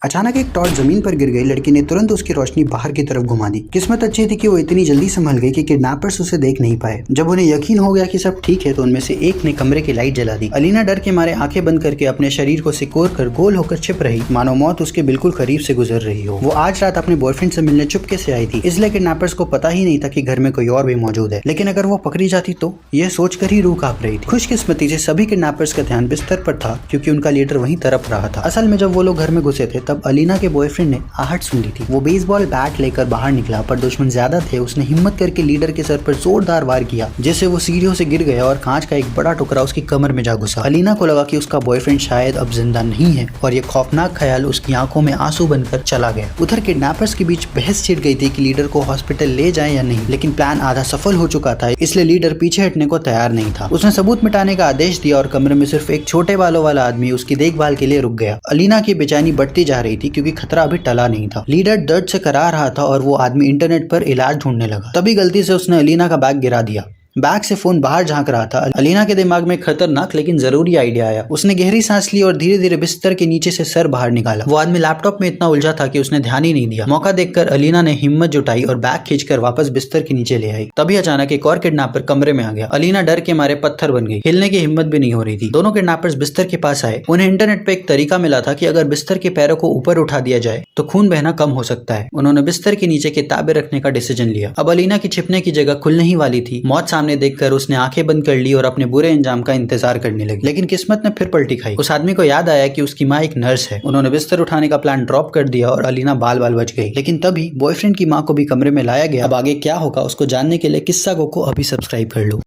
अचानक एक टॉर्च जमीन पर गिर गई। लड़की ने तुरंत उसकी रोशनी बाहर की तरफ घुमा दी। किस्मत अच्छी थी कि वो इतनी जल्दी संभल गई कि किडनैपर्स उसे देख नहीं पाए। जब उन्हें यकीन हो गया कि सब ठीक है तो उनमें से एक ने कमरे की लाइट जला दी। अलीना डर के मारे आंखें बंद करके अपने शरीर को सिकोड़ कर गोल होकर छिप रही, मानो मौत उसके बिल्कुल करीब से गुजर रही हो। वो आज रात अपने बॉयफ्रेंड से मिलने चुपके से आई थी, इसलिए किडनैपर्स को पता ही नहीं था कि घर में कोई और भी मौजूद है। लेकिन अगर वो पकड़ी जाती तो यह सोचकर ही रूह कांप रही थी। खुशकिस्मती से सभी किडनैपर्स का ध्यान बिस्तर पर था, क्योंकि उनका लीडर वहीं तड़प रहा था। असल में जब वो लोग घर में घुसे थे तब अलीना के बॉयफ्रेंड ने आहट सुन ली थी। वो बेसबॉल बैट लेकर बाहर निकला, पर दुश्मन ज्यादा थे। उसने हिम्मत करके लीडर के सर पर जोरदार वार किया, जिससे वो सीढ़ियों से गिर गया और कांच का एक बड़ा टुकड़ा उसकी कमर में जा घुसा। अलीना को लगा कि उसका बॉयफ्रेंड शायद अब जिंदा नहीं है, और ये खौफनाक ख्याल उसकी आंखों में आंसू बनकर चला गया। उधर किडनैपर्स के बीच बहस छिड़ गई थी कि लीडर को हॉस्पिटल ले जाएं या नहीं, लेकिन प्लान आधा सफल हो चुका था, इसलिए लीडर पीछे हटने को तैयार नहीं था। उसने सबूत मिटाने का आदेश दिया और कमरे में सिर्फ एक छोटे बालों वाला आदमी उसकी देखभाल के लिए रुक गया। अलीना की बेचैनी बढ़ती जा रही थी, क्योंकि खतरा अभी टला नहीं था। लीडर दर्द से करा रहा था और वो आदमी इंटरनेट पर इलाज ढूंढने लगा। तभी गलती से उसने अलीना का बैग गिरा दिया। बैग से फोन बाहर झांक रहा था। अलीना के दिमाग में खतरनाक लेकिन जरूरी आइडिया आया। उसने गहरी सांस ली और धीरे धीरे बिस्तर के नीचे से सर बाहर निकाला। वो आदमी लैपटॉप में इतना उलझा था कि उसने ध्यान ही नहीं दिया। मौका देखकर अलीना ने हिम्मत जुटाई और बैग खींचकर वापस बिस्तर के नीचे ले आई। तभी अचानक एक और किडनैपर कमरे में आ गया। अलीना डर के मारे पत्थर बन गई, हिलने की हिम्मत भी नहीं हो रही थी। दोनों किडनैपर्स बिस्तर के पास आए। उन्हें इंटरनेट पे एक तरीका मिला था कि अगर बिस्तर के पैरों को ऊपर उठा दिया जाए तो खून बहना कम हो सकता है। उन्होंने बिस्तर के नीचे किताबें रखने का डिसीजन लिया। अब अलीना की छिपने की जगह खुलने ही वाली थी। मौत सामने देखकर उसने आंखें बंद कर ली और अपने बुरे अंजाम का इंतजार करने लगी। लेकिन किस्मत ने फिर पलटी खाई। उस आदमी को याद आया कि उसकी माँ एक नर्स है। उन्होंने बिस्तर उठाने का प्लान ड्रॉप कर दिया और अलीना बाल बाल बच गई। लेकिन तभी बॉयफ्रेंड की माँ को भी कमरे में लाया गया। अब आगे क्या होगा उसको जानने के लिए किस्सा को अभी सब्सक्राइब कर लो।